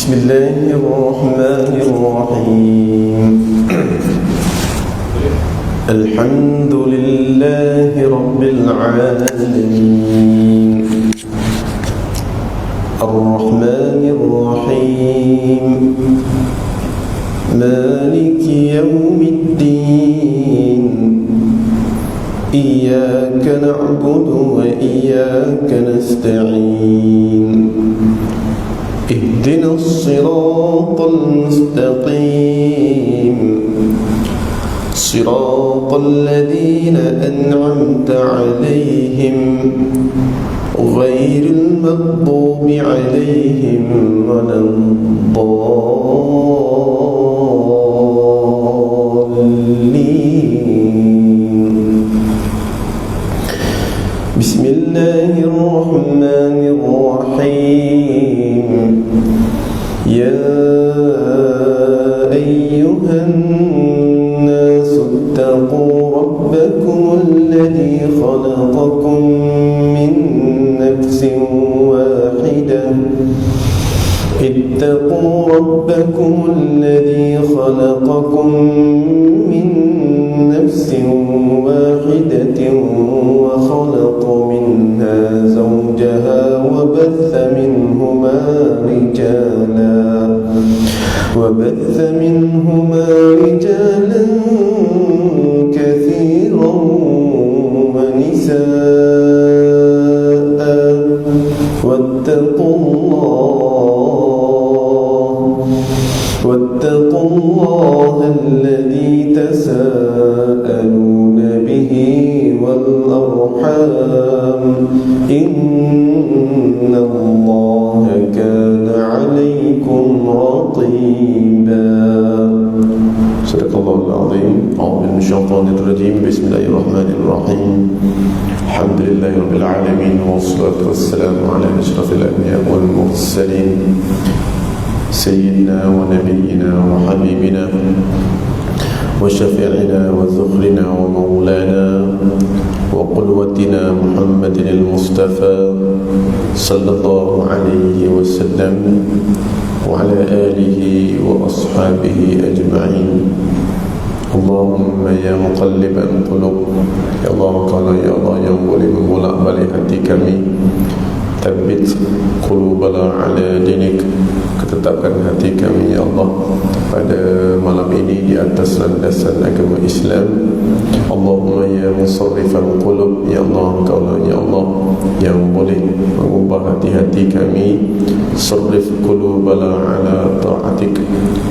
Bismillahirrahmanirrahim. Alhamdulillahi Rabbil Alamin, Ar-Rahmanir-Rahim, Maliki Yawmiddin. Iyyaka na'budu wa iyyaka nasta'in. اهدنا الصراط المستقيم صراط الذين أنعمت عليهم غير المغضوب عليهم ولا الضالين. بسم الله الرحمن الرحيم. يا أيها الناس اتقوا ربكم الذي خلقكم من نفس واحدة اتقوا ربكم الذي خلقكم من نفس واحدة وخلق منها زوجها وبث منهما رجالا كثيرا ونساء واتقوا الله الذي تساءلون به والأرحام إن الله كان عليكم رقيبا. Sadaqallahul Azim. A'udzu minasyaitonir rajim. Bismillahirrahmanirrahim. Alhamdulillahirabbil alamin wassalatu wassalamu ala asyrafil anbiya'i wal mursalin sayyidina wa nabiyyina wa habibina wa syafi'ina wa zukhrina wa maulana wa qudwatina Muhammadin al-Mustafa sallallahu alaihi wasallam wa ala alihi wa ashabihi ajma'in. Allahumma ya muqallibal qulub, ya Allah, kalau ya Allah yang boleh membolak-balik hati kami, tabbit qulubana ala dinik, ketetapkan hati kami ya Allah pada malam ini di atas landasan agama Islam. Allahumma ya musarrifal qulub, ya Allah, kaulah ya Allah yang boleh mengubah hati-hati kami. Sarrif qulubana ala ta'atik,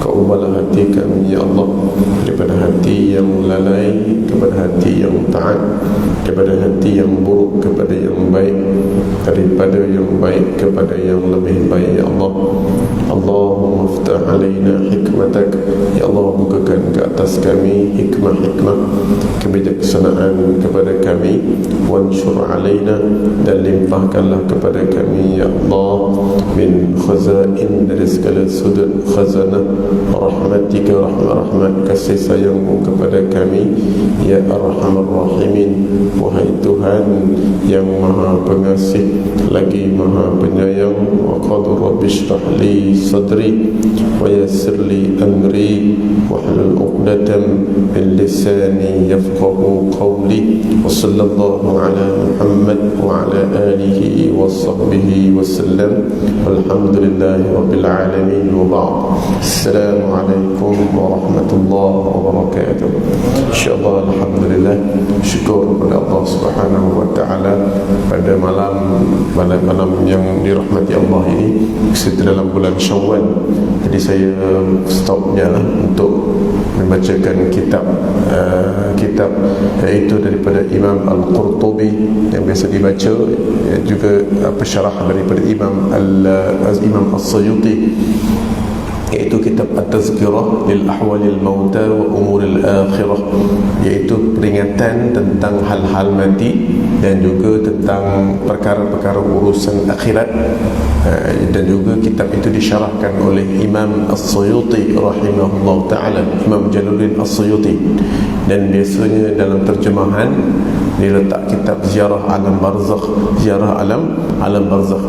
kau ubahlah hati kami ya Allah daripada hati yang lalai kepada hati yang taat, daripada hati yang buruk kepada yang baik, daripada yang baik kepada yang lebih baik ya Allah. Allahumma iftah alaina hikmatak, ya Allah, bukakan ke atas kami hikmah-hikmah, kebijaksanaan kepada kami. Wansyur alaina, dan limpahkanlah kepada kami ya Allah min khazain, dari segala sudut khazanah rahmatika, rahmat kasih sayangmu kepada kami ya Arhamar Rahimin. Wahai Tuhan yang maha pengasih lagi maha penyayang. Wa qad rabbi shrah li sadri wa yassir li amri wahlul 'uqdatam min lisani yafqahu qawli. Wa sallallahu ala Muhammad wa ala alihi wa sahbihi wa sallam. Walhamdulillahi rabbil alamin. Wa ba'd. Assalamualaikum warahmatullahi wabarakatuh. Insyaallah, alhamdulillah, syukur kepada Allah Subhanahu wa taala pada malam yang dirahmati Allah ini, kita dalam bulan Syawal. Jadi saya stopnya untuk membacakan kitab iaitu daripada Imam Al-Qurtubi yang biasa dibaca, juga pensyarah daripada Imam As-Suyuti iaitu kitab At-Tazkirah lil Ahwalil Mauta wa Umuril Akhirah, iaitu peringatan tentang hal-hal mati dan juga tentang perkara-perkara urusan akhirat. Dan juga kitab itu disyarahkan oleh Imam As-Suyuti rahimahullah ta'ala, Imam Jalaluddin As-Suyuti. Dan biasanya dalam terjemahan diletak kitab Ziarah Alam Barzakh, Ziarah Alam Barzakh.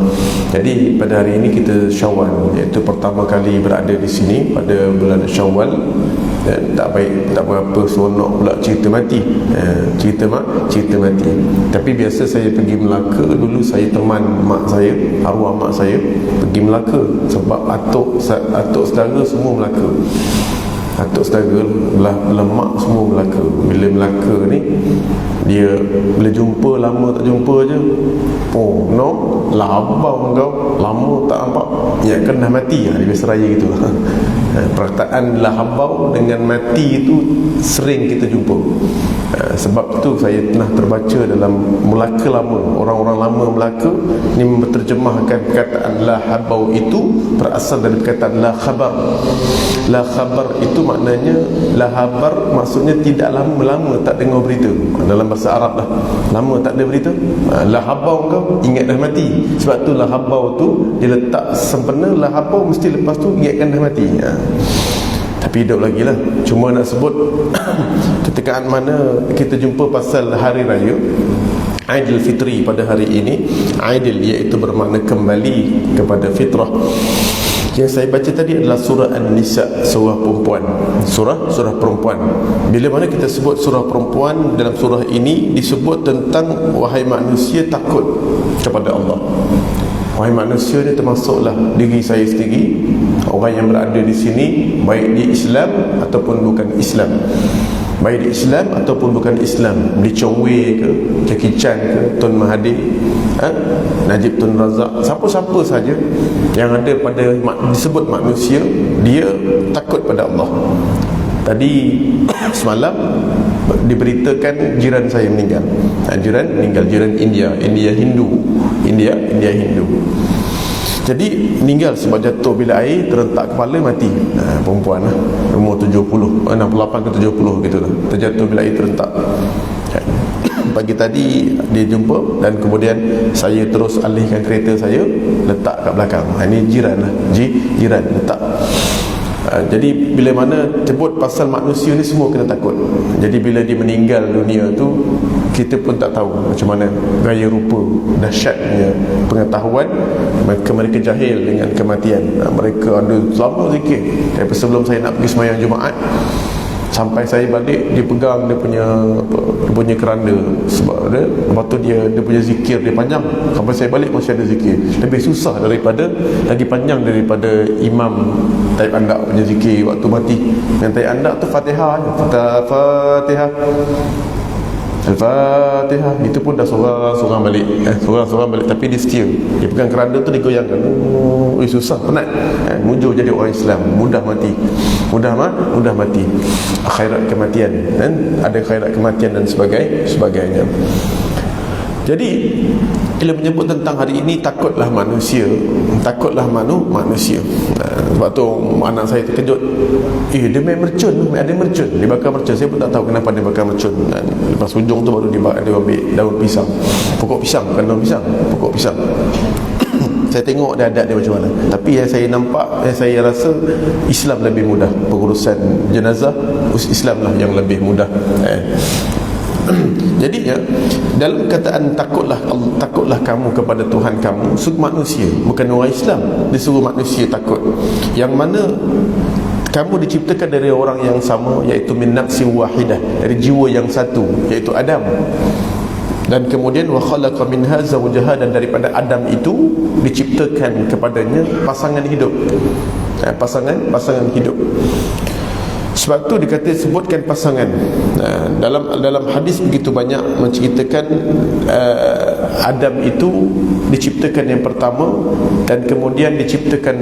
Jadi pada hari ini kita Syawal, iaitu pertama kali berada di sini pada bulan Syawal. Dan tak berapa seronok pula cerita mati. Cerita mati. Tapi biasa saya pergi Melaka, dulu saya teman mak saya, arwah mak saya pergi Melaka sebab atuk saudara semua Melaka. Atuk saudara lemak semua Melaka. Bila Melaka ni dia bila jumpa, lama tak jumpa je, oh no, labau kau, lama tak nampak, ya kan dah mati. Dia biasa raya gitu. Perkataan lahabau dengan mati itu sering kita jumpa. Sebab itu saya pernah terbaca dalam Melaka lama, orang-orang lama Melaka ni menterjemahkan perkataan lahabau itu berasal dari perkataan la khabar. La khabar itu maknanya, la khabar maksudnya tidak lama tak dengar berita. Dalam bahasa Arab lah, lama tak ada berita. La habau kau ingat dah mati. Sebab tu la habau tu dia letak sempena, la habau mesti lepas tu ingatkan dah mati. Tapi hidup lagi lah. Cuma nak sebut ketika mana kita jumpa pasal hari raya Aidil Fitri pada hari ini. Aidil iaitu bermakna kembali kepada fitrah. Yang saya baca tadi adalah surah An-Nisa, surah perempuan. Surah perempuan. Bila mana kita sebut surah perempuan, dalam surah ini disebut tentang wahai manusia takut kepada Allah. Wahai manusia ni termasuklah diri saya sendiri, orang yang berada di sini, baik di Islam ataupun bukan Islam. Baik di Islam ataupun bukan Islam, di Chong Wei ke, Jackie Chan ke, Tun Mahathir, Najib Tun Razak, siapa-siapa saja yang ada pada disebut manusia, dia takut pada Allah. Tadi semalam diberitakan jiran saya meninggal. Jiran India Hindu. Jadi meninggal sebab jatuh bila air terhentak kepala, mati. Perempuan lah, umur 70, 68 ke 70 gitu lah, terjatuh bila air terhentak. Pagi tadi dia jumpa dan kemudian saya terus alihkan kereta saya, letak kat belakang. Ini jiran lah, jiran letak. Jadi bila mana sebut pasal manusia ni, semua kena takut. Jadi bila dia meninggal dunia tu, kita pun tak tahu macam mana gaya rupa dahsyatnya pengetahuan. Mereka jahil dengan kematian. Mereka ada lama zikir. Daripada sebelum saya nak pergi sembahyang Jumaat sampai saya balik, dia pegang dia punya keranda. Sebab dia, lepas tu dia punya zikir dia panjang. Sampai saya balik masih ada zikir. Lebih susah lagi panjang daripada Imam Taib Andak punya zikir waktu mati. Yang Taib Andak tu Fatihah Al-Fatihah, itu pun dah sorang balik. Tapi dia setia. Dia pegang keranda tu, digoyangkan. Susah, penat. Mujur jadi orang Islam, mudah mati. Akhirat kematian, dan ada akhirat kematian dan sebagainya. Jadi bila menyebut tentang hari ini, takutlah manusia. Sebab tu anak saya terkejut, dia main mercun, ada mercun, dia bakar mercun. Saya pun tak tahu kenapa dia bakar mercun. Lepas hujung tu baru dia ambil daun pisang, pokok pisang, bukan daun pisang, pokok pisang. Saya tengok dia adat dia macam mana. Tapi yang saya nampak, yang saya rasa Islam lebih mudah. Pengurusan jenazah Islam lah yang lebih mudah. Jadi dalam kataan takutlah kamu kepada Tuhan kamu, suruh manusia, bukan orang Islam. Disuruh manusia takut, yang mana kamu diciptakan dari orang yang sama, iaitu min nafsin wahidah, dari jiwa yang satu, iaitu Adam. Dan kemudian wa khalaqa minha zawjaha, dan daripada Adam itu diciptakan kepadanya pasangan hidup. Pasangan hidup. Sebab tu dikata sebutkan pasangan. Dalam hadis begitu banyak menceritakan Adam itu diciptakan yang pertama, dan kemudian diciptakan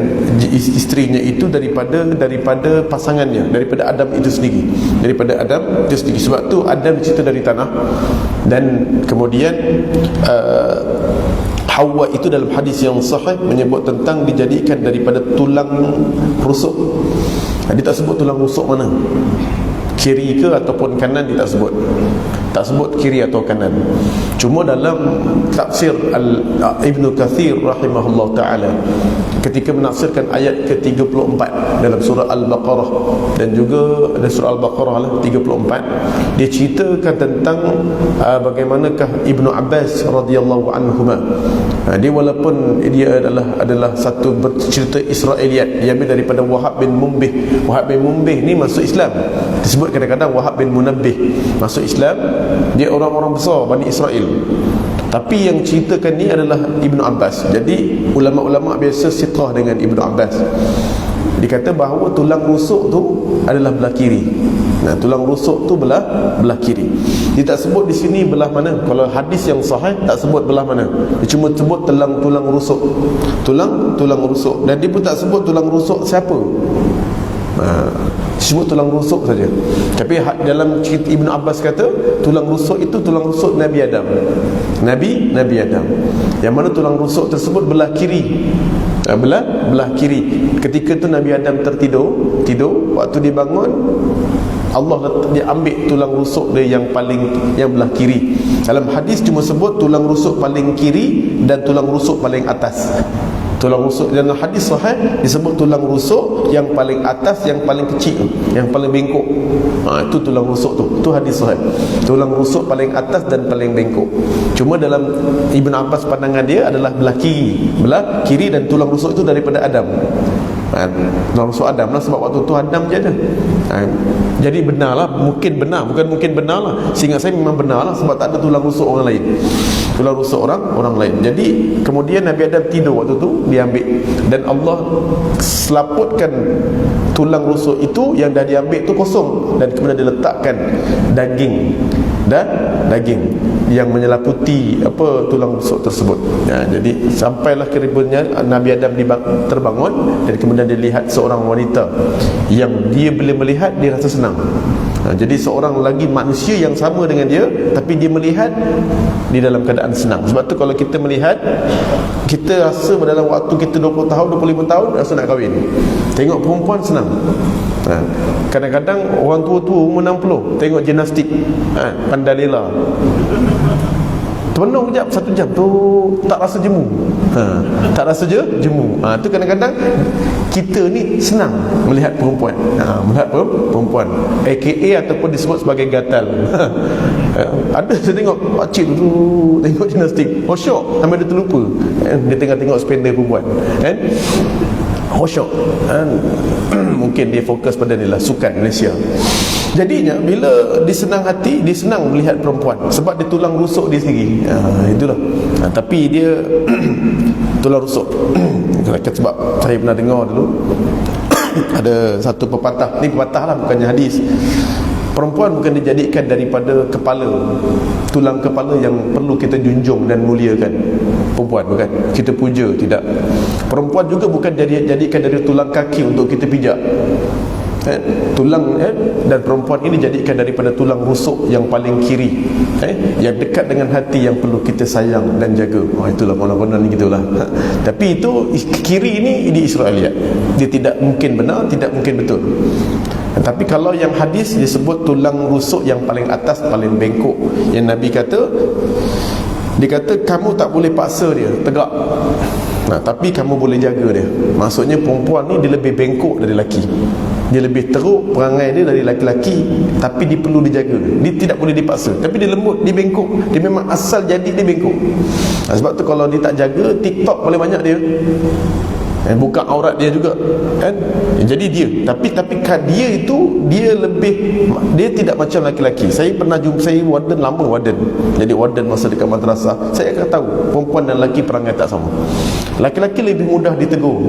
isterinya itu daripada pasangannya, daripada Adam itu sendiri. Sebab tu Adam dicipta dari tanah, dan kemudian Hawa itu dalam hadis yang sahih menyebut tentang dijadikan daripada tulang rusuk. Dia tak sebut tulang rusuk mana, kiri ke ataupun kanan, dia tak sebut. Tak sebut kiri atau kanan. Cuma dalam tafsir Ibnu Katsir rahimahullah ta'ala, ketika menafsirkan ayat ke-34 dalam surah Al-Baqarah, dan juga ada surah Al-Baqarah lah 34, dia ceritakan tentang bagaimanakah Ibnu Abbas radhiyallahu anhuma. Dia walaupun dia adalah satu bercerita Israiliyat, dia ambil daripada Wahab bin Munbih. Wahab bin Munbih ni masuk Islam, disebut kadang-kadang Wahab bin Munabbih, masuk Islam. Dia orang-orang besar Bani Israel, tapi yang ceritakan ni adalah Ibnu Abbas. Jadi ulama-ulama biasa siqah dengan Ibnu Abbas. Dikata bahawa tulang rusuk tu adalah belah kiri. Nah, tulang rusuk tu belah kiri. Dia tak sebut di sini belah mana. Kalau hadis yang sahih tak sebut belah mana. Dia cuma sebut tulang rusuk. Tulang rusuk. Dan dia pun tak sebut tulang rusuk siapa. Sebut tulang rusuk saja. Tapi dalam cerita Ibnu Abbas kata tulang rusuk itu tulang rusuk Nabi Adam. Nabi Adam. Yang mana tulang rusuk tersebut belah kiri. Belah kiri. Ketika tu Nabi Adam tidur, waktu dia bangun, Allah dia ambil tulang rusuk dia yang belah kiri. Dalam hadis cuma sebut tulang rusuk paling kiri dan tulang rusuk paling atas. Tulang rusuk dalam hadis sahih disebut tulang rusuk yang paling atas, yang paling kecil, yang paling bengkok. Itu tulang rusuk tu. Tu hadis sahih. Tulang rusuk paling atas dan paling bengkok. Cuma dalam Ibn Abbas pandangan dia adalah belah kiri, dan tulang rusuk itu daripada Adam. Tulang rusuk Adam lah, sebab waktu tu Adam je ada. Jadi benar lah, bukan mungkin benar lah. Seingat saya memang benar lah, sebab tak ada tulang rusuk orang lain. Tulang rusuk orang lain. Jadi kemudian Nabi Adam tidur waktu tu, dia ambil, dan Allah selaputkan tulang rusuk itu yang dah diambil tu kosong, dan kemudian dia letakkan daging yang menyelaputi tulang rusuk tersebut. Jadi sampailah keributnya Nabi Adam terbangun, dan kemudian dia lihat seorang wanita yang dia bila melihat dia rasa senang. Jadi seorang lagi manusia yang sama dengan dia, tapi dia melihat di dalam keadaan senang. Sebab tu kalau kita melihat, kita rasa dalam waktu kita 20 tahun, 25 tahun rasa nak kahwin. Tengok perempuan senang. Kadang-kadang orang tua-tua umur 60 tengok gimnastik, Pandalela, termenung kejap 1 jam tu tak rasa jemu. Tak rasa jemu. Tu kadang-kadang kita ni senang melihat perempuan. Melihat perempuan, AKA ataupun disebut sebagai gatal. Ada saya tengok pakcik tu tengok gimnastik, syok sampai dia terlupa dia tengah tengok spender perempuan, kan? Syok. Mungkin dia fokus pada ni lah, sukan Malaysia. Jadinya bila disenang hati, dia senang melihat perempuan, sebab dia tulang rusuk dia sendiri. Itulah. Tapi dia tulang rusuk. Sebab saya pernah dengar dulu ada satu pepatah, ni pepatah lah, bukannya hadis. Perempuan bukan dijadikan daripada kepala, tulang kepala yang perlu kita junjung dan muliakan. Perempuan bukan kita puja, tidak. Perempuan juga bukan dijadikan dari tulang kaki untuk kita pijak. Dan perempuan ini dijadikan daripada tulang rusuk yang paling kiri, yang dekat dengan hati, yang perlu kita sayang dan jaga. Itulah konon-konon gitulah. Tapi itu kiri ini di Israiliyat, dia tidak mungkin benar, tidak mungkin betul. Tapi kalau yang hadis disebut tulang rusuk yang paling atas, paling bengkok, yang Nabi kata, dia kata kamu tak boleh paksa dia tegak, tapi kamu boleh jaga dia. Maksudnya perempuan ni dia lebih bengkok dari lelaki, dia lebih teruk perangai dia dari lelaki, tapi dia perlu dijaga. Dia tidak boleh dipaksa, tapi dia lembut, dia bengkok, dia memang asal jadi dia bengkok. Sebab tu kalau dia tak jaga, TikTok paling banyak dia, buka aurat dia juga, kan? Jadi dia, tapi dia itu dia lebih, dia tidak macam laki-laki. Saya pernah jumpa, saya warden lama, jadi warden masa dekat madrasah. Saya akan tahu perempuan dan lelaki perangai tak sama. Laki-laki lebih mudah ditegur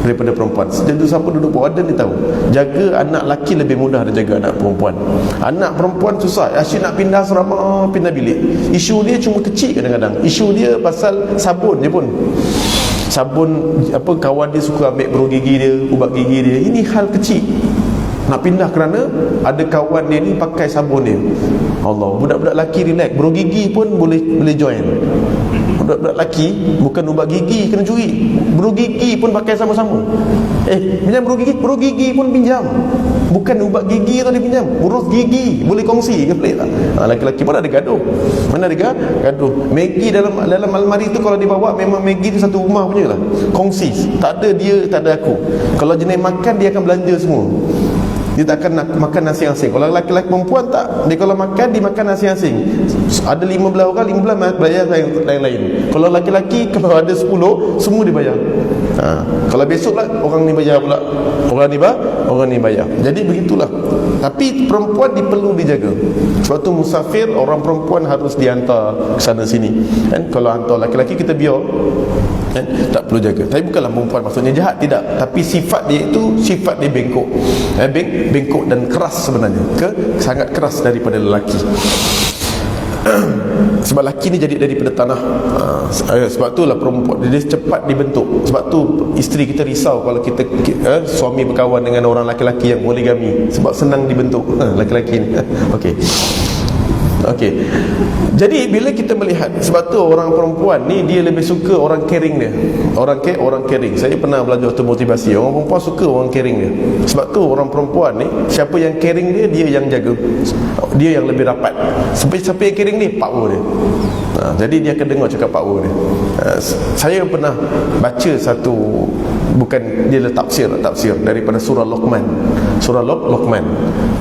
daripada perempuan. Sejak tu siapa duduk warden dia tahu. Jaga anak lelaki lebih mudah daripada jaga anak perempuan. Anak perempuan susah, asyik nak pindah asrama, pindah bilik. Isu dia cuma kecil kadang-kadang. Isu dia pasal sabun je pun. Sabun kawan dia suka ambil beruk gigi dia, ubat gigi dia. Ini hal kecil. Nak pindah kerana ada kawan dia ni pakai sabun dia. Allah, budak-budak lelaki relax, beruk gigi pun boleh join. Budak-budak lelaki bukan ubat gigi kena curi, buru gigi pun pakai sama-sama. Pinjam buru gigi pun pinjam. Bukan ubat gigi tu dia pinjam, urus gigi boleh kongsi ke, boleh tak? Laki-laki pun ada gaduh. Mana ada gaduh. Maggi dalam almari tu kalau dibawa memang Maggi tu satu rumah punya lah, kongsi. Tak ada dia, tak ada aku. Kalau jenis makan dia akan belanja semua. Dia tak akan nak makan asing-asing. Kalau lelaki-lelaki perempuan tak, dia kalau makan dia makan asing-asing. Ada 15 orang, 15 bayar lain-lain. Kalau lelaki-lelaki, kalau ada 10, semua dia bayar. Kalau besok lah orang ni bayar pula, orang ni bayar. Jadi begitulah. Tapi perempuan perlu dijaga. Sebab tu musafir, orang perempuan harus dihantar ke sana sini, kan? Kalau hantar lelaki-lelaki kita biar, kan? Tak perlu jaga. Tapi bukanlah perempuan maksudnya jahat, tidak. Tapi sifat dia itu sifat dia bengkok, bengkok dan keras sebenarnya, sangat keras daripada lelaki. Sebab lelaki ni jadi daripada tanah. Sebab tu lah perempuan dia cepat dibentuk. Sebab tu isteri kita risau kalau kita suami berkawan dengan orang lelaki yang poligami, sebab senang dibentuk lelaki ni. Okey. Jadi bila kita melihat, sebab tu orang perempuan ni dia lebih suka orang caring dia. Orang caring. Saya pernah belajar tu motivasi. Orang perempuan suka orang caring dia. Sebab tu orang perempuan ni, siapa yang caring dia yang jaga. Dia yang lebih rapat. Siapa yang caring ni, power dia. Jadi dia akan dengar cakap power dia. Saya pernah baca satu, bukan dia tafsir daripada surah Luqman. Surah Luqman.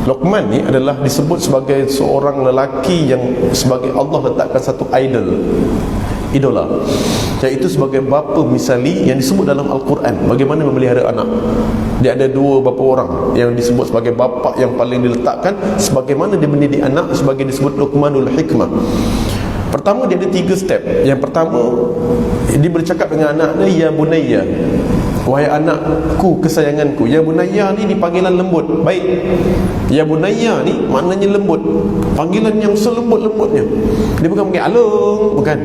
Luqman ni adalah disebut sebagai seorang lelaki yang sebagai Allah letakkan satu idola, iaitu sebagai bapa misali yang disebut dalam Al-Quran bagaimana memelihara anak. Dia ada dua bapa orang yang disebut sebagai bapa yang paling diletakkan sebagaimana dia mendidik anak, sebagai disebut Luqmanul Hikmah. Pertama dia ada 3 step. Yang pertama dia bercakap dengan anaknya, ya bunayya, wahai anakku kesayanganku. Ya bunayya ni dipanggilan lembut, baik. Ya bunayya ni maknanya lembut, panggilan yang selembut-lembutnya. Dia bukan panggil alung, bukan.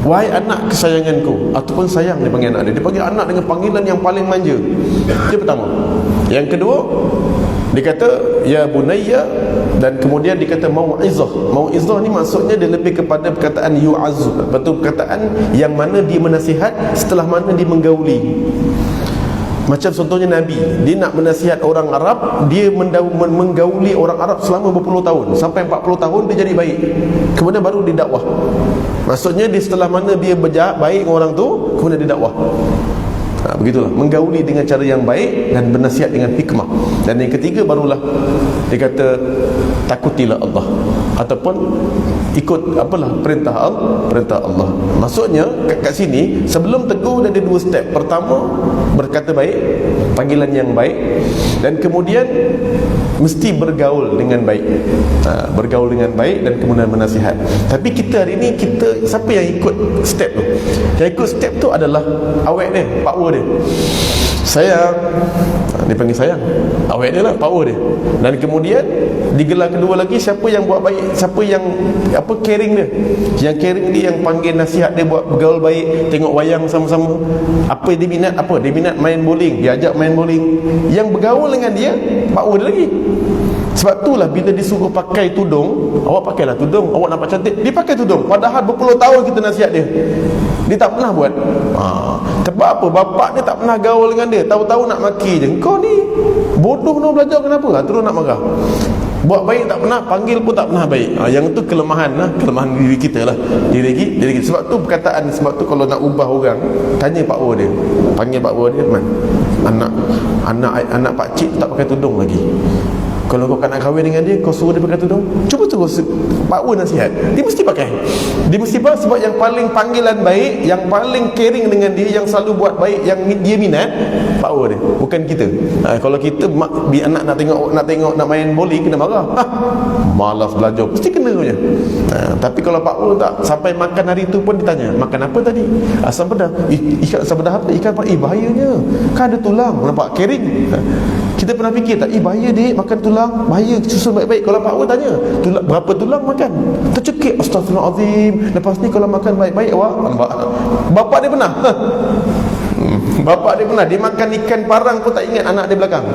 Wahai anak kesayanganku, ataupun sayang dia panggil anak dia. Dia panggil anak dengan panggilan yang paling manja. Itu pertama. Yang kedua dia kata ya bunayya, dan kemudian dia kata mau'izah. Mau'izah ni maksudnya dia lebih kepada perkataan yu'azz, betul, perkataan yang mana dia menasihat setelah mana dia menggauli. Macam contohnya Nabi, dia nak menasihat orang Arab, dia menggauli orang Arab selama berpuluh tahun, sampai 40 tahun dia jadi baik, kemudian baru dia dakwah. Maksudnya dia setelah mana dia baik dengan orang tu, kemudian dia dakwah. Begitulah, menggauli dengan cara yang baik dan bernasihat dengan hikmah. Dan yang ketiga barulah dia kata takutilah Allah, ataupun ikut perintah Allah. Maksudnya kat sini sebelum tegur dia ada 2 step. Pertama berkata baik, panggilan yang baik, dan kemudian mesti bergaul dengan baik. Bergaul dengan baik dan kemudian menasihat. Tapi kita hari ni, siapa yang ikut step tu? Yang ikut step tu adalah awet dia, power dia. Sayang, dia panggil sayang, awet dia lah, power dia. Dan kemudian digelar kedua lagi, siapa yang buat baik, siapa yang caring dia. Yang caring dia, yang panggil nasihat dia buat bergaul baik, tengok wayang sama-sama. Apa dia minat? Dia minat main bowling, dia ajak main bowling. Yang bergaul dengan dia, power dia lagi. Sebab itulah bila disuruh pakai tudung, awak pakailah tudung, awak nampak cantik, dia pakai tudung. Padahal berpuluh tahun kita nasihat dia, dia tak pernah buat. Sebab apa? Bapak dia tak pernah gaul dengan dia, tahu-tahu nak maki je. Kau ni bodoh, nak belajar kenapa? Terus nak marah. Buat baik tak pernah, panggil pun tak pernah baik. Yang tu kelemahan diri kita lah. Diri kita. Sebab tu perkataan, sebab tu kalau nak ubah orang, tanya Pak Wo dia, panggil Pak Wo dia, anak pak cik tak pakai tudung lagi. Kalau kau nak kahwin dengan dia, kau suruh dia pakai tudung, cuba terus Pak Wu nasihat, dia mesti pakai. Dia mesti apa? Sebab yang paling panggilan baik, yang paling caring dengan dia, yang selalu buat baik, yang dia minat, Pak Wu dia, bukan kita. Kalau kita anak nak main bowling, kena marah. Malas belajar, mesti kena punya. Tapi kalau Pak Wu tak, sampai makan hari tu pun ditanya, makan apa tadi? Asam pedas. Ikan asam pedas apa? Ikan apa? Bahayanya, kan ada tulang. Nampak? Caring. Kita pernah fikir tak? Bahaya dek makan tulang, bahaya, susun baik-baik. Kalau Pak Wu tanya, berapa tulang makan? Tercekik, astagfirullahaladzim. Lepas ni kalau makan baik-baik awak, bapak dia pernah bapak dia pernah, dia makan ikan parang pun tak ingat anak dia belakang.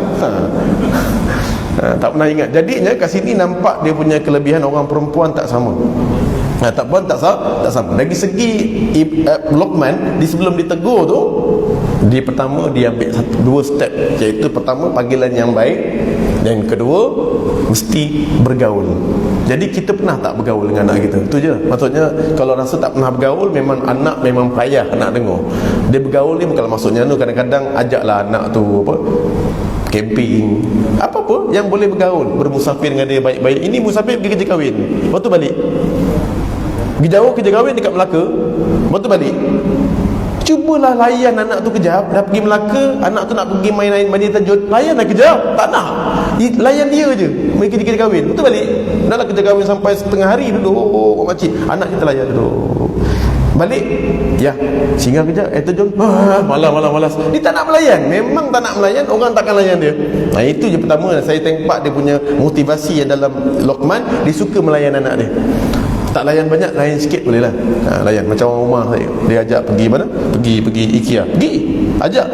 Tak pernah ingat. Jadinya kat sini nampak dia punya kelebihan. Orang perempuan tak sama. Tak pun tak sama. Dari segi Luqman, sebelum ditegur tu, pertama dia ambil dua step, iaitu pertama panggilan yang baik, dan kedua mesti bergaul. Jadi kita pernah tak bergaul dengan anak kita? Itu je. Maksudnya kalau rasa tak pernah bergaul, memang anak memang payah nak dengar. Dia bergaul ni bukan maksudnya tu kadang-kadang ajaklah anak tu camping, apa-apa yang boleh bergaul, bermusafir dengan dia baik-baik. Ini musafir pergi kerja kahwin, lepas tu balik. Pergi jauh kerja kahwin dekat Melaka, lepas tu balik. Cubalah layan anak tu kejap. Dah pergi Melaka, anak tu nak pergi main Mandi Tajud, layanlah kejap. Tak nak, layan dia je, pergi kerja kahwin, lepas tu balik. Dahlah kerja kahwin sampai setengah hari duduk makcik, anak kita layan duduk. Balik, ya, singgah kejap, John, malas. Dia tak nak melayan, memang tak nak melayan, orang takkan layan dia. Nah, itu je pertama saya tengok dia punya motivasi yang dalam Luqman. Dia suka melayan anak dia. Tak layan banyak, layan sikit boleh lah. Layan macam orang rumah saya, dia ajak pergi mana? Pergi IKEA, pergi, ajak.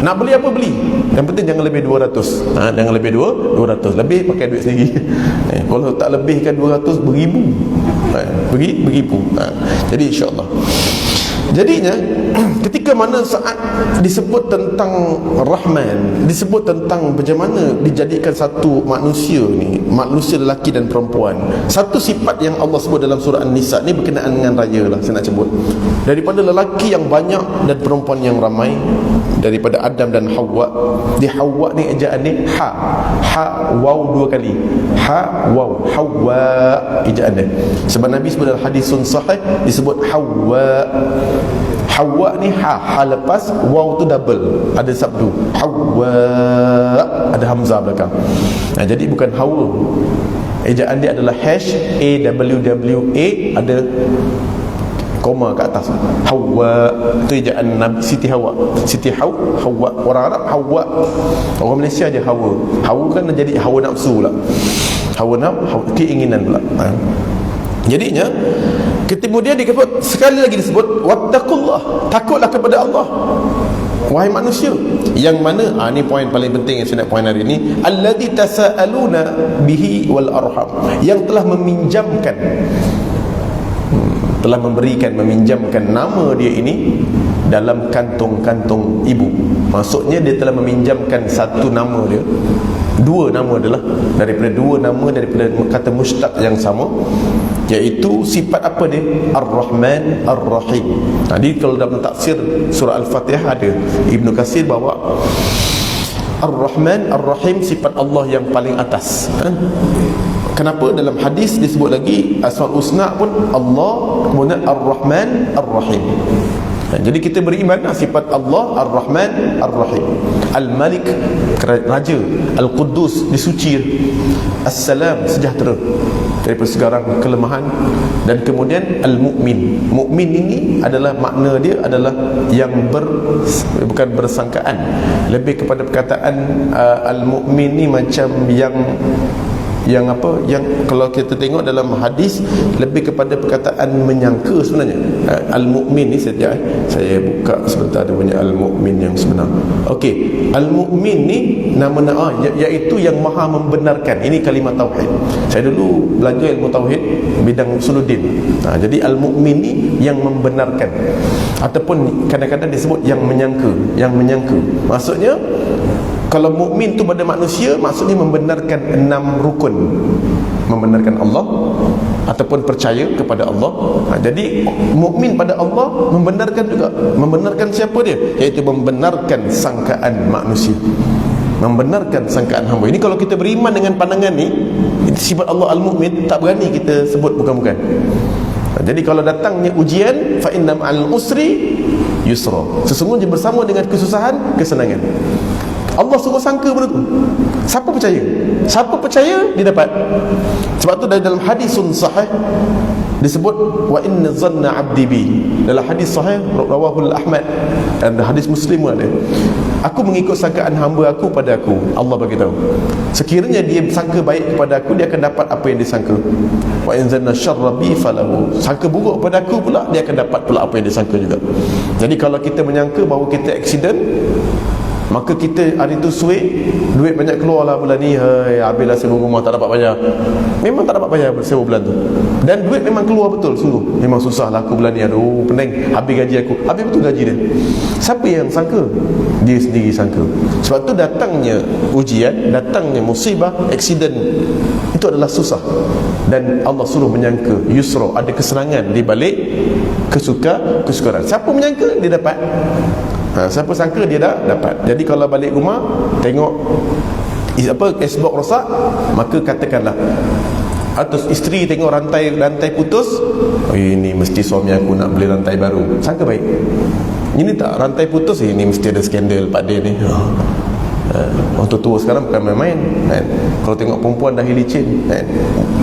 Nak beli apa beli, yang penting jangan lebih 200. Jangan lebih 200, lebih pakai duit sendiri. Kalau tak lebihkan 200, beribu. Beribu. Jadi insyaAllah, jadinya ketika mana saat disebut tentang Rahman, disebut tentang bagaimana dijadikan satu manusia ni, manusia lelaki dan perempuan, satu sifat yang Allah sebut dalam surah An-Nisa ni berkenaan dengan raya lah, saya nak sebut. Daripada lelaki yang banyak dan perempuan yang ramai, daripada Adam dan Hawa. Di Hawa ni ejaan ni ha waw dua kali, ha waw, Hawa ejaan dia. Sebab Nabi sebut dalam hadisun sahih disebut Hawa. Hawa ni ha lepas, waw tu double, ada sabdu, Hawa, ada hamzah belakang. Jadi bukan Hawa. Ejaan dia adalah HAWWA, ada koma kat atas, Hawa. Itu ejaan Nabi Siti Hawa. Siti Hawa. Orang Arab Hawa, orang Malaysia aja Hawa. Hawa kan jadi hawa nafsu pula, hawa keinginan pula. Jadinya kemudian disebut, sekali lagi disebut wattaqullah, takutlah kepada Allah wahai manusia. Yang mana ni poin paling penting yang saya nak poin hari ini, alladzi tasaaluna bihi wal arham, yang telah meminjamkan, telah meminjamkan nama dia ini dalam kantung-kantung ibu. Maksudnya dia telah meminjamkan satu nama dia, dua nama adalah daripada dua nama daripada kata mushtaq yang sama, iaitu sifat apa dia? Ar-Rahman Ar-Rahim. Jadi kalau dalam tafsir surah Al-Fatihah ada, Ibnu Katsir bawa Ar-Rahman Ar-Rahim sifat Allah yang paling atas. Kenapa dalam hadis disebut lagi Asmaul Husna pun Allah, kemudian Ar-Rahman Ar-Rahim. Jadi kita beriman sifat Allah Ar-Rahman Ar-Rahim, Al-Malik Raja, Al-Quddus disuci, As-Salam sejahtera daripada segala kelemahan, dan kemudian Al-Mu'min. Mu'min ini adalah makna dia adalah yang bukan bersangkaan, lebih kepada perkataan Al-Mu'min ni macam yang apa, yang kalau kita tengok dalam hadis lebih kepada perkataan menyangka sebenarnya. Al-Mu'min ni saya buka sebentar, ada banyak Al-Mu'min yang sebenar. Okey, Al-Mu'min ni nama iaitu yang maha membenarkan. Ini kalimat tauhid. Saya dulu belajar ilmu tauhid bidang usuluddin. Jadi Al-Mu'min ni yang membenarkan, ataupun kadang-kadang disebut yang menyangka. Maksudnya kalau mukmin tu pada manusia, maksudnya membenarkan 6 rukun. Membenarkan Allah ataupun percaya kepada Allah. Jadi mukmin pada Allah membenarkan juga. Membenarkan siapa dia? Iaitu membenarkan sangkaan manusia, membenarkan sangkaan hamba. Ini kalau kita beriman dengan pandangan ni, sifat Allah Al-Mu'min, tak berani kita sebut bukan-bukan. Jadi kalau datangnya ujian, fa inna ma'al usri yusra, sesungguhnya bersama dengan kesusahan kesenangan. Allah suruh sangka benda tu. Siapa percaya dia dapat. Sebab tu dalam hadisun sahih disebut wa inna zanna abdi bi. Dalam hadis sahih rawahul Ahmad dan hadis Muslim ada, aku mengikut sangkaan hamba aku pada aku. Allah bagi tahu, sekiranya dia sangka baik kepada aku, dia akan dapat apa yang dia sangka. Wa in zanna syarra bi falahu, sangka buruk pada aku pula, dia akan dapat pula apa yang dia sangka juga. Jadi kalau kita menyangka bahawa kita accident, Maka kita hari tu suik, duit banyak keluar lah bulan ni, habislah sewa rumah tak dapat bayar. Memang tak dapat bayar sewa bulan tu. Dan duit memang keluar betul, sungguh. Memang susah lah aku bulan ni, aduh pening, habis gaji aku. Habis betul gaji dia. Siapa yang sangka? Dia sendiri sangka. Sebab tu datangnya ujian, datangnya musibah, aksiden, itu adalah susah. Dan Allah suruh menyangka yusra, ada kesenangan di balik kesukaran. Siapa menyangka dia dapat. Siapa sangka dia dah dapat. Jadi kalau balik rumah tengok Xbox rosak, maka katakanlah, atau isteri tengok rantai putus, ini mesti suami aku nak beli rantai baru. Sangka baik. Ini tak, rantai putus, ini mesti ada skandal pak dia ni. Orang tua sekarang bukan main-main kan? Kalau tengok perempuan dah licin kan?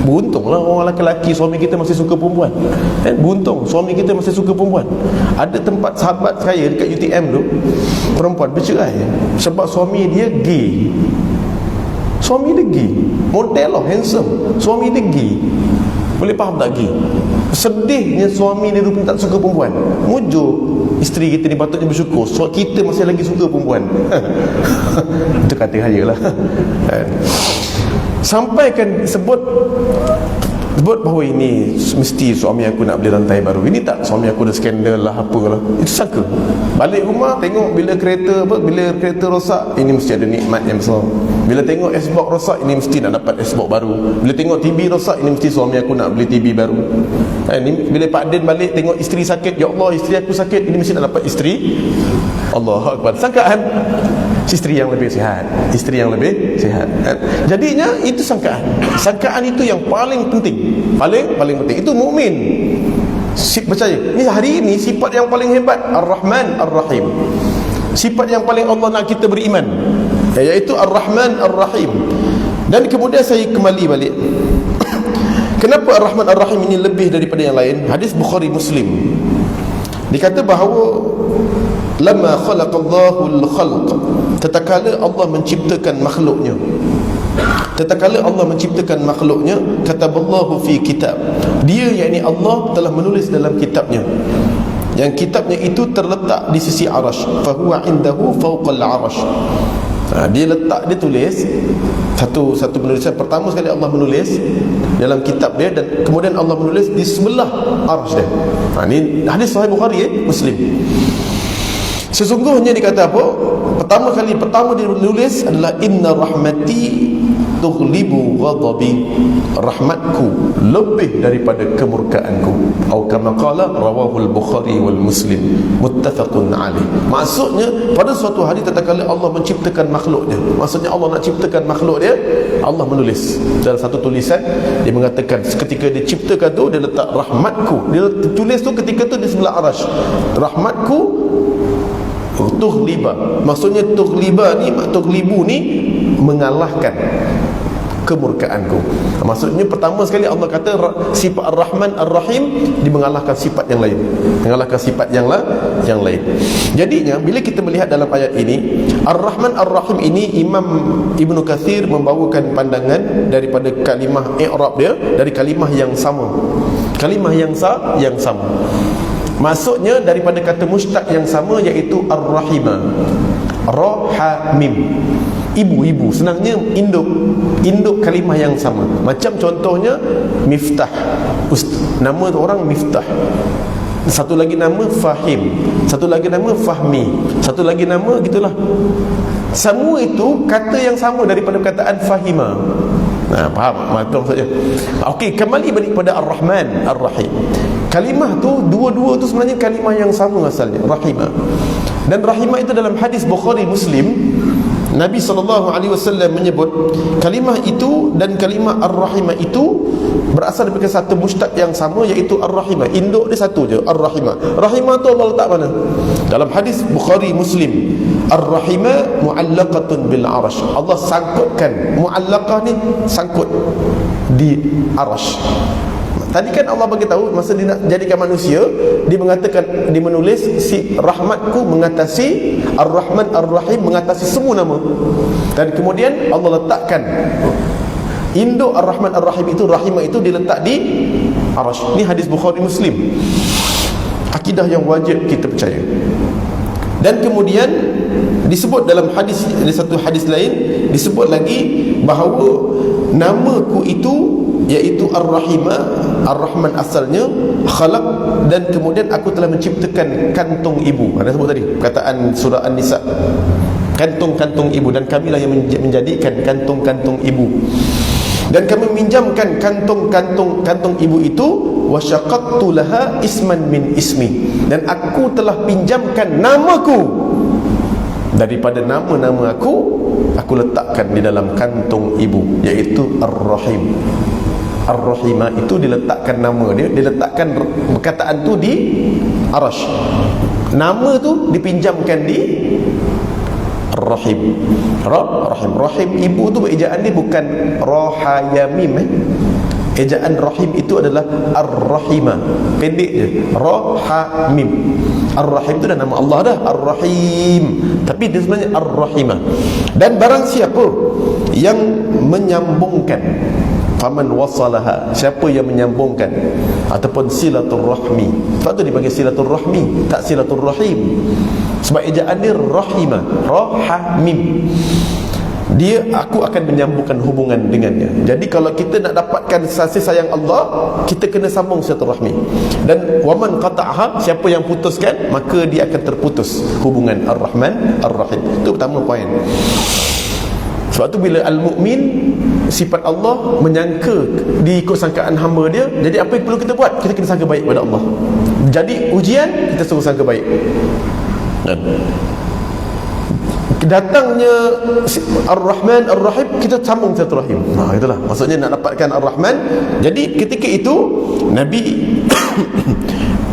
Beruntunglah orang lelaki suami kita masih suka perempuan kan? Beruntung suami kita masih suka perempuan. Ada tempat sahabat saya dekat UTM tu, perempuan bercerai sebab suami dia gay. Suami dia gay, model lah, handsome, suami dia gay. Boleh faham tak gay? Sedihnya suami dia pun tak suka perempuan. Mujur isteri kita ni patutnya bersyukur sebab kita masih lagi suka perempuan. Itu kata saya lah. Sampaikan sebut bahawa ini mesti suami aku nak beli rantai baru. Ini tak, suami aku dah skandal lah, apalah. Itu sangka. Balik rumah tengok bila kereta rosak, ini mesti ada nikmat yang besar. Bila tengok Xbox rosak, ini mesti nak dapat Xbox baru. Bila tengok TV rosak, ini mesti suami aku nak beli TV baru. Bila Pak Din balik tengok isteri sakit, ya Allah isteri aku sakit, ini mesti nak dapat isteri. Allahu Akbar. Sangkaan isteri yang lebih sihat, isteri yang lebih sihat. Jadinya itu sangkaan. Sangkaan itu yang paling penting. Paling penting. Itu mukmin. Percaya. Ini hari ini sifat yang paling hebat, Ar-Rahman Ar-Rahim. Sifat yang paling Allah nak kita beriman, iaitu Ar-Rahman Ar-Rahim. Dan kemudian saya kembali balik. Kenapa Ar-Rahman Ar-Rahim ini lebih daripada yang lain? Hadis Bukhari Muslim. Dikata bahawa lamma khalaqallahu al-khalq, tatkala Allah menciptakan makhluknya, kataballahu fi kitab, dia yakni Allah telah menulis dalam kitabnya, yang kitabnya itu terletak di sisi arash, fahuwa indahu fawqal arash. Dia letak, dia tulis satu penulisan. Pertama sekali Allah menulis dalam kitab dia, dan kemudian Allah menulis di sebelah arash dia. Ini hadis Sahih Bukhari Muslim. Sesungguhnya dikata apa? Pertama dia menulis adalah inna rahmati tughlibu ghadabi, rahmatku lebih daripada kemurkaanku. Atau kama qala rawahul Bukhari wal Muslim muttafaqun alaih. Maksudnya pada suatu hari tatkala Allah menciptakan makhluknya, maksudnya Allah nak ciptakan makhluk dia, Allah menulis dalam satu tulisan. Dia mengatakan ketika dia ciptakan tu, dia letak rahmatku, dia tulis tu ketika tu di sebelah arash, rahmatku tughliba. Maksudnya tughlibu ni mengalahkan kemurkaanku. Maksudnya pertama sekali Allah kata sifat Ar-Rahman Ar-Rahim, dia mengalahkan sifat yang lain, yang lain. Jadinya bila kita melihat dalam ayat ini Ar-Rahman Ar-Rahim ini, Imam Ibnu Katsir membawakan pandangan daripada kalimah i'rab dia, dari kalimah yang sama. Maksudnya daripada kata mustaq yang sama, iaitu Ar-Rahimah, Ra Ha Mim, ibu. Senangnya induk kalimah yang sama. Macam contohnya Miftah, nama orang Miftah. Satu lagi nama Fahim, satu lagi nama Fahmi, satu lagi nama gitulah. Semua itu kata yang sama daripada perkataan Fahima. Faham maksudnya? Okey, kembali balik pada Ar-Rahman Ar-Rahim. Kalimah tu, dua-dua tu sebenarnya kalimah yang sama asalnya, Rahimah. Dan Rahimah itu dalam hadis Bukhari Muslim, Nabi SAW menyebut kalimah itu dan kalimah Ar-Rahimah itu berasal daripada satu mustaq yang sama, iaitu Ar-Rahimah. Induk dia satu je, Ar-Rahimah. Rahimah tu Allah letak mana? Dalam hadis Bukhari Muslim, Ar-Rahimah mu'allaqatun bil arash. Allah sangkutkan, mu'allaqah ni sangkut di arash. Tadi kan Allah bagi tahu masa dia nak jadikan manusia, dia mengatakan, dia menulis si rahmatku mengatasi Ar-Rahman Ar-Rahim, mengatasi semua nama. Dan kemudian Allah letakkan induk Ar-Rahman Ar-Rahim itu, Rahimah itu diletak di arash. Ini hadis Bukhari Muslim. Akidah yang wajib kita percaya. Dan kemudian Disebut dalam hadis, di satu hadis lain disebut lagi bahawa namaku itu iaitu Ar-Rahimah, Ar-Rahman asalnya, khalaq, dan kemudian aku telah menciptakan kantung ibu. Ada sebut tadi perkataan surah An-Nisa, kantung-kantung ibu, dan kamilah yang menjadikan kantung-kantung ibu, dan kami minjamkan kantung ibu itu, wasyaqattu laha isman min ismi, dan aku telah pinjamkan namaku daripada nama-nama aku letakkan di dalam kantung ibu, iaitu Ar-Rahim. Ar-Rahimah itu diletakkan nama dia, diletakkan perkataan tu di Arash, nama tu dipinjamkan di Rahim. Rahim, Rahim ibu tu ejaan dia bukan Rahayamim. Ejaan Rahim itu adalah Ar-Rahimah, pendek je, Rahamim. Ar-Rahim itu dah nama Allah dah, Ar-Rahim, tapi dia sebenarnya Ar-Rahimah. Dan barang siapa yang menyambungkan, faman wasalaha, siapa yang menyambungkan ataupun silaturrahmi, sebab tu dipanggil silaturrahmi, tak silaturrahim, sebab ejaan dia Rahimah, Rahamim. Dia, aku akan menyambungkan hubungan dengannya. Jadi kalau kita nak dapatkan kasih sayang Allah, kita kena sambung silaturahmi. Dan waman qata'aha, siapa yang putuskan, maka dia akan terputus hubungan Ar-Rahman Ar-Rahim. Itu pertama poin. Sebab tu bila al-mu'min, sifat Allah menyangka diikut sangkaan hamba dia, jadi apa yang perlu kita buat? Kita kena sangka baik pada Allah. Jadi ujian, kita suruh sangka baik. Datangnya Ar-Rahman Ar-Rahim, kita sambung silaturahim. Itulah maksudnya nak dapatkan Ar-Rahman. Jadi ketika itu Nabi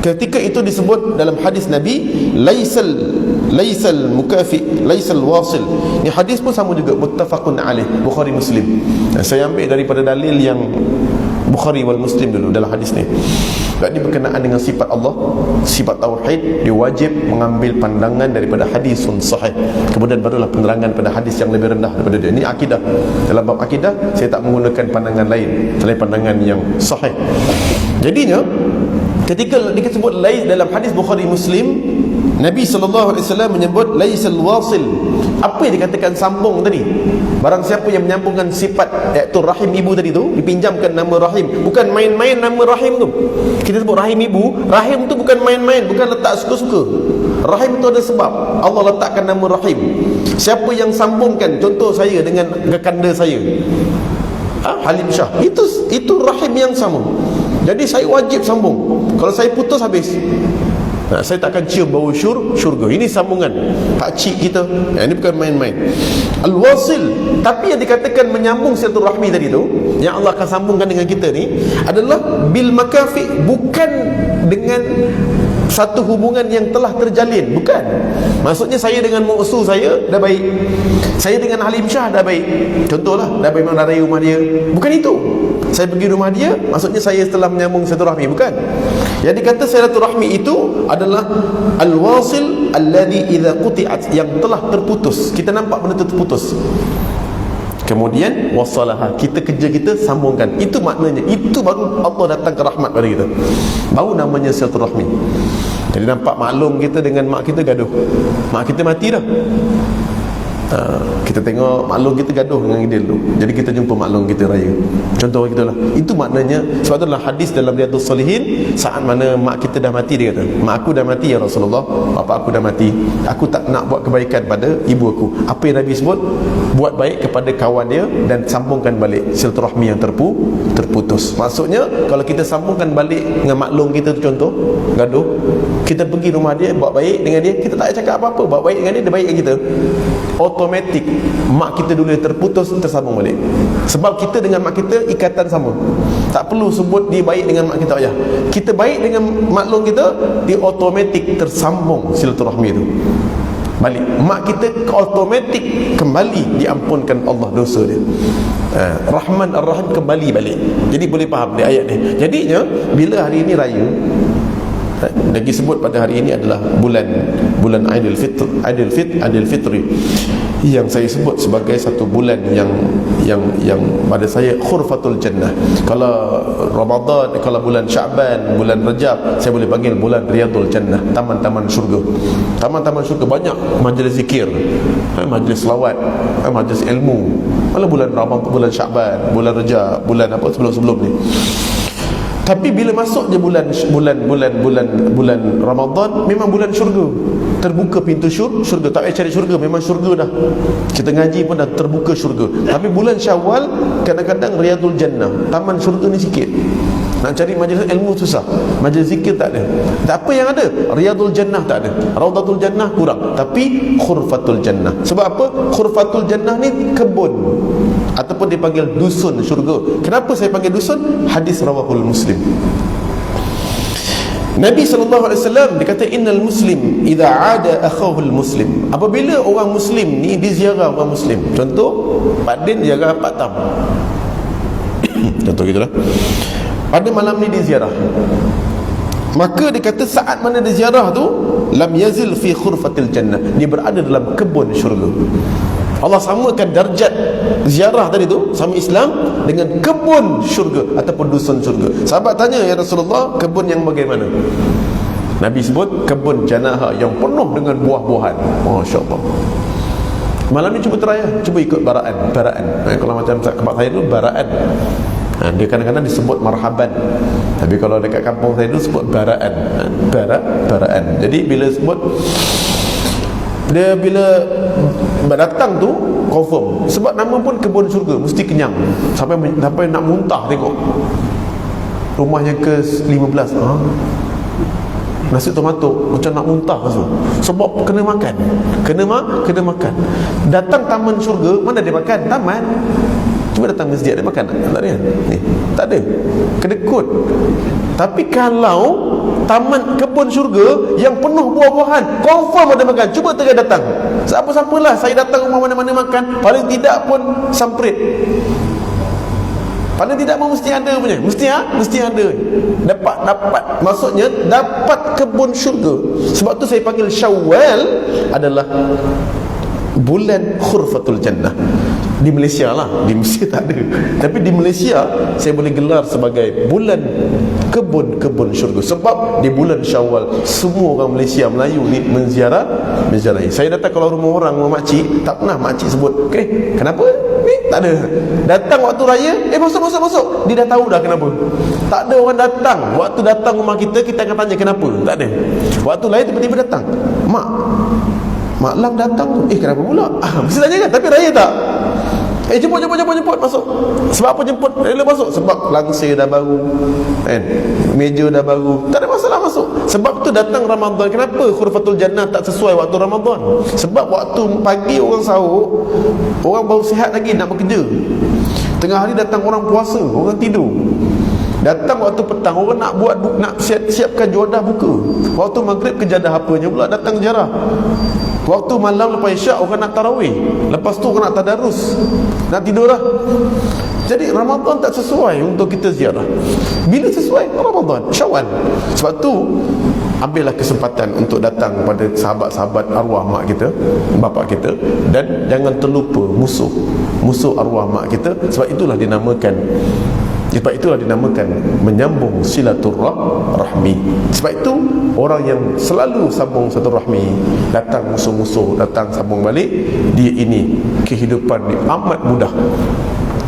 ketika itu disebut dalam hadis Nabi, laisal mukafi laisal wasil. Ni hadis pun sama juga, muttafaqun alaih, Bukhari Muslim. Saya ambil daripada dalil yang Bukhari wal Muslim dulu dalam hadis ni. Jadi berkenaan dengan sifat Allah, sifat tauhid, dia wajib mengambil pandangan daripada hadisun sahih, kemudian barulah penerangan pada hadis yang lebih rendah daripada dia. Ini akidah. Dalam bab akidah saya tak menggunakan pandangan lain selain pandangan yang sahih. Jadinya ketika disebut lain dalam hadis Bukhari Muslim, Nabi SAW menyebut laisal wasil. Apa yang dikatakan sambung tadi? Barang siapa yang menyambungkan sifat, iaitu rahim ibu tadi tu, dipinjamkan nama rahim. Bukan main-main nama rahim tu. Kita sebut rahim ibu, rahim tu bukan main-main, bukan letak suka-suka. Rahim tu ada sebab. Allah letakkan nama rahim. Siapa yang sambungkan, contoh saya dengan kekanda saya, Halim Shah, itu rahim yang sambung. Jadi saya wajib sambung. Kalau saya putus, habis. Saya tak akan cium bau syurga. Ini sambungan pakcik kita. Ini bukan main-main. Al-wasil, tapi yang dikatakan menyambung silaturahmi tadi tu, yang Allah akan sambungkan dengan kita ni, adalah bil makafi, bukan dengan satu hubungan yang telah terjalin. Bukan. Maksudnya saya dengan musuh saya dah baik, saya dengan Halim Shah dah baik, contohlah, dah baik mengendarai rumah dia. Bukan itu. Saya pergi rumah dia, maksudnya saya setelah menyambung silaturahmi. Bukan. Yang dikata silaturahmi itu adalah al-wasil alladhi idza quti'at, yang telah terputus. Kita nampak benda tu terputus, kemudian wasalaha, kita kerja kita sambungkan. Itu maknanya. Itu baru Allah datang ke rahmat pada kita. Baru namanya silaturahmi. Jadi nampak maklum kita dengan mak kita gaduh, mak kita mati dah. Kita tengok maklum kita gaduh dengan dia dulu, jadi kita jumpa maklum kita raya, contoh kita lah. Itu maknanya. Sebab itulah hadis dalam Riyadhus Shalihin, saat mana mak kita dah mati, dia kata, mak aku dah mati ya Rasulullah, bapa aku dah mati, aku tak nak buat kebaikan pada ibu aku. Apa yang Nabi sebut? Buat baik kepada kawan dia dan sambungkan balik silaturahmi yang terputus. Maksudnya kalau kita sambungkan balik dengan maklum kita tu, contoh gaduh, kita pergi rumah dia, buat baik dengan dia, kita tak cakap apa-apa, buat baik dengan dia, dia baik dengan kita, automatik mak kita dulu yang terputus tersambung balik. Sebab kita dengan mak kita ikatan sama. Tak perlu sebut dia baik dengan mak kita, kita baik dengan maklum kita, dia automatik tersambung silaturahmi itu balik. Mak kita automatik kembali diampunkan Allah dosa dia. Rahman Ar-Rahim kembali balik. Jadi boleh faham dia ayat ni. Jadinya bila hari ini raya, lagi sebut pada hari ini adalah bulan Aidil Fitri, yang saya sebut sebagai satu bulan yang pada saya khurfatul jannah. Kalau Ramadan, kalau bulan Syaban, bulan Rajab, saya boleh panggil bulan Riyadul Jannah, taman-taman syurga. Taman-taman syurga, banyak majlis zikir, majlis selawat, majlis ilmu. Kalau bulan Ramadan, bulan Syaban, bulan Rajab, bulan apa sebelum-sebelum ni. Tapi bila masuk je bulan Ramadan, memang bulan syurga. Terbuka pintu syurga. Tak payah cari syurga, memang syurga dah. Kita ngaji pun dah terbuka syurga. Tapi bulan Syawal, kadang-kadang Riyadul Jannah, taman syurga ni sikit. Nak cari majlis ilmu susah, majlis zikir tak ada. Tak apa yang ada, Riyadul Jannah tak ada, Raudatul Jannah kurang. Tapi Khurfatul Jannah. Sebab apa? Khurfatul Jannah ni kebun, ataupun dipanggil dusun syurga. Kenapa saya panggil dusun? Hadis rawahul Muslim. Nabi SAW dia kata, innal muslim idza aada akhahul muslim. Apabila orang muslim ni diziarah orang muslim, contoh Pak Din ziarah Pak Tam, contoh gitulah, pada malam ni diziarah, maka dia kata saat mana diziarah tu, lam yazil fi khurfatil jannah, dia berada dalam kebun syurga. Allah samakan darjat ziarah tadi tu sama Islam dengan kebun syurga ataupun dusun syurga. Sahabat tanya, ya Rasulullah, kebun yang bagaimana? Nabi sebut kebun janaha yang penuh dengan buah-buahan. Masya-Allah. Malam ni cuba try, cuba ikut baraan. Kalau macam tempat saya tu baraan, dia kadang-kadang disebut marhaban, tapi kalau dekat kampung saya tu sebut baraan. Baraan. Jadi bila sebut, dia bila datang tu confirm, sebab nama pun kebun syurga, mesti kenyang sampai nak muntah. Tengok rumahnya ke-15, nasi tomato macam nak muntah tu. Sebab kena makan. Datang taman syurga, mana dia makan? Taman. Cuba datang masjid, dia makan tak ada kan? Tak ada, kedekut. Tapi kalau taman kebun syurga yang penuh buah-buahan, confirm ada makan. Cuba tengah datang, siapa-siapalah saya datang rumah mana-mana makan, paling tidak pun samprit, paling tidak pun mesti ada punya, mesti ada. Dapat maksudnya dapat kebun syurga. Sebab tu saya panggil Syawal adalah bulan Khurfatul Jannah. Di Malaysia lah, di Mesir tak ada, tapi di Malaysia saya boleh gelar sebagai bulan kebun syurga. Sebab di bulan Syawal semua orang Malaysia, Melayu ni menziarahi. Saya datang kalau rumah orang, rumah makcik, tak pernah makcik sebut, okey, kenapa? Ni tak ada. Datang waktu raya, masuk. Dia dah tahu dah kenapa. Tak ada orang datang. Waktu datang rumah kita akan tanya kenapa. Tak ada. Waktu lain tiba-tiba datang, Mak Lang datang tu, kenapa pula? Mesti tanya kan, tapi raya tak? Jemput masuk. Sebab apa jemput? Rela masuk sebab langsir dah baru, kan? Meja dah baru, tak ada masalah masuk. Sebab tu datang Ramadan. Kenapa Khurfatul Jannah tak sesuai waktu Ramadan? Sebab waktu pagi orang sahur, orang baru sihat lagi nak bekerja. Tengah hari datang orang puasa, orang tidur. Datang waktu petang, orang nak siapkan juadah buka. Waktu maghrib kejadah apanya pula datang ziarah. Waktu malam lepas isyak orang nak tarawih, lepas tu orang nak tadarus, nak tidur lah. Jadi Ramadan tak sesuai untuk kita ziarah. Bila sesuai? Ramadan, Syawal. Sebab tu ambillah kesempatan untuk datang pada sahabat-sahabat arwah mak kita, bapa kita, dan jangan terlupa musuh arwah mak kita. Sebab itulah dinamakan menyambung silaturahmi. Sebab itu orang yang selalu sambung silaturahmi, datang musuh-musuh, datang sambung balik, dia ini kehidupan ni amat mudah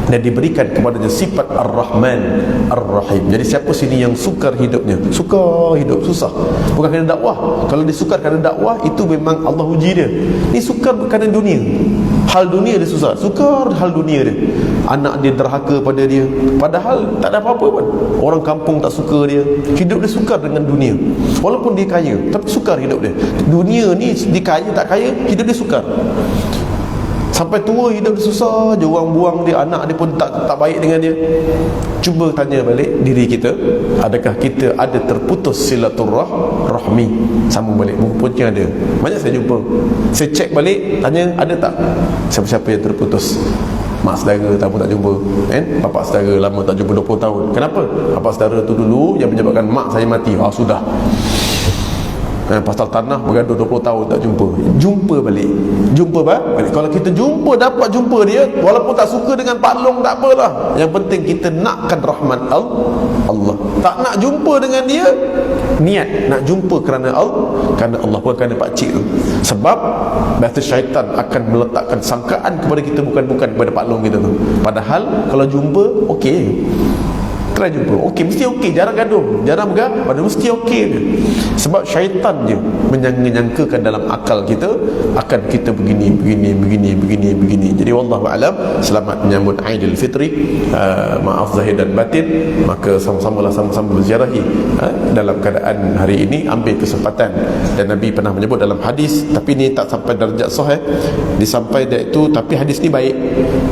dan diberikan kepadanya sifat Ar-Rahman Ar-Rahim. Jadi siapa sini yang sukar hidupnya, sukar hidup, susah, bukan kerana dakwah. Kalau dia sukar kerana dakwah, itu memang Allah uji dia. Ni sukar kerana dunia, hal dunia dia susah, sukar hal dunia dia. Anak dia derhaka pada dia, padahal tak ada apa-apa pun. Orang kampung tak suka dia, hidup dia sukar dengan dunia. Walaupun dia kaya, tapi sukar hidup dia. Dunia ni, dia kaya tak kaya, hidup dia sukar. Sampai tua hidup dia susah je, orang buang dia, anak dia pun tak baik dengan dia. Cuba tanya balik diri kita, adakah kita ada terputus silaturahmi? Sambung balik, buku ada. Banyak saya jumpa, saya cek balik, tanya ada tak siapa-siapa yang terputus. Mak saudara tak jumpa, kan? Bapak saudara lama tak jumpa 20 tahun. Kenapa? Bapak saudara tu dulu yang menyebabkan mak saya mati. Sudah. Pasal tanah bergaduh 20 tahun tak jumpa balik. Kalau kita dapat jumpa dia, walaupun tak suka dengan Pak Long, tak apalah, yang penting kita nakkan rahmat Allah. Tak nak jumpa dengan dia, niat nak jumpa kerana Allah, bukan kerana pakcik tu. Sebab biasa syaitan akan meletakkan sangkaan kepada kita, bukan kepada Pak Long kita tu. Padahal kalau jumpa, okey, try jumpa, okey, mesti okey, jarang gaduh, jarang bergaduh, mesti okey je. Sebab syaitan je menyangka-nyangkakan dalam akal kita akan kita begini. Jadi wallahu a'lam. Selamat menyambut Aidilfitri, maaf zahir dan batin. Maka sama-sama berziarahi dalam keadaan hari ini, ambil kesempatan. Dan Nabi pernah menyebut dalam hadis, tapi ni tak sampai darjat sahih, disampaikan itu, tapi hadis ni baik.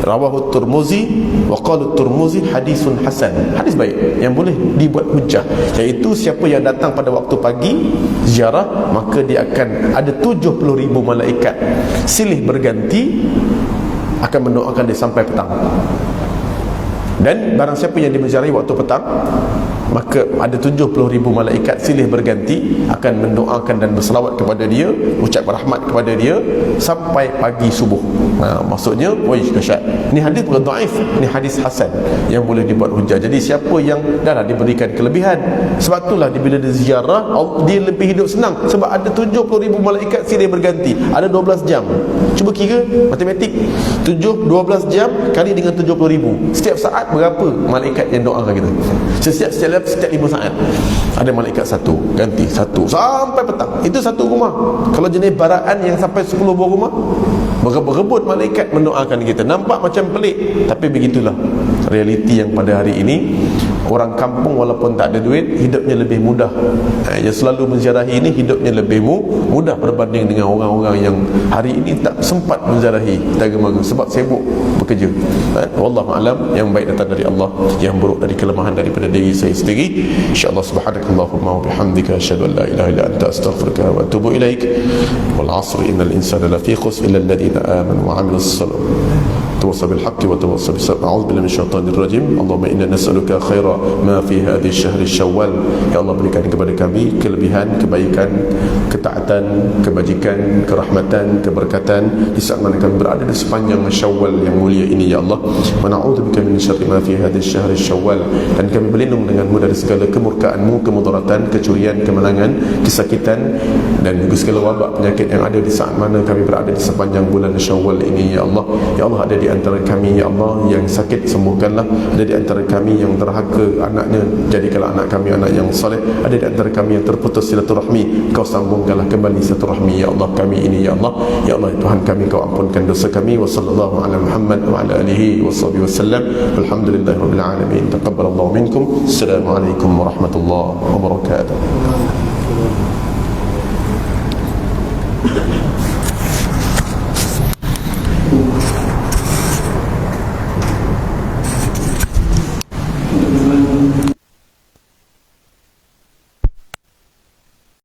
Rawahu Tirmizi wa qala Tirmizi hadisun hasan, hadis baik yang boleh dibuat hujah, iaitu siapa yang datang pada waktu pagi ziarah, maka dia akan ada 70,000 malaikat silih berganti akan mendoakan dia sampai petang. Dan barang siapa yang diziarahi waktu petang, maka ada 70,000 malaikat silih berganti akan mendoakan dan berselawat kepada dia, ucap rahmat kepada dia sampai pagi subuh. Maksudnya, dahsyat. Ni hadis bukan dhaif, ni hadis hasan yang boleh dibuat hujah. Jadi siapa yang dah diberikan kelebihan, sebab itulah bila dia ziarah, dia lebih hidup senang, sebab ada 70,000 malaikat silih berganti, ada 12 jam. Cuba kira matematik, 12 jam kali dengan 70,000, setiap saat berapa malaikat yang doakan kita? Setiap 5 saat ada malaikat satu, ganti satu sampai petang. Itu satu rumah. Kalau jenis baraan yang sampai 10 buah rumah, berebut malaikat mendoakan kita. Nampak macam pelik, tapi begitulah realiti yang pada hari ini. Orang kampung walaupun tak ada duit, hidupnya lebih mudah. Yang selalu menziarahi ini hidupnya lebih mudah berbanding dengan orang-orang yang hari ini tak sempat menziarahi dermaga sebab sibuk bekerja. Wallahu alam. Yang baik datang dari Allah, yang buruk dari kelemahan daripada diri saya sendiri. InsyaAllah, subhanakallahumma wa bihamdika, asyhadu an la ilaha illa anta, astaghfiruka wa atubu ilaik. Wal 'asri innal insana lafi khusr illa alladhina amanu wa 'amilus salih tawassaw bil haqqi wa tawassaw bis sabr. A'udzu billahi minasyaitonir rajim. Allahumma inna nas'aluka khaira ma fi hadhihi syahr Syawal. Ya Allah, berikan kepada kami kelebihan, kebaikan, ketaatan, kebajikan, kerahmatan, keberkatan di saat mana kami berada di sepanjang Syawal yang mulia ini, ya Allah. Wa na'udzubika min syarri ma fi hadhihi syahr Syawal. Dan kami berlindung denganmu dari segala kemurkaanmu, kemudaratan, kecurian, kemenangan, kesakitan, dan juga segala wabak penyakit yang ada di saat mana kami berada di sepanjang bulan Syawal ini, ya Allah. Ya Allah, ada di antara kami, ya Allah, yang sakit, sembuhkanlah. Ada di antara kami yang terhaka anaknya, jadikanlah anak kami anak yang soleh. Ada di antara kami yang terputus silaturahmi, Kau sambungkanlah kembali silaturahmi, ya Allah, kami ini, ya Allah. Ya Allah, Tuhan kami, Kau ampunkan dosa kami. Wa sallallahu ala Muhammad wa ala alihi wa sahbihi wasallam. Alhamdulillahi rabbil alamin. Taqabbalallahu minkum. Assalamualaikum warahmatullahi wabarakatuh.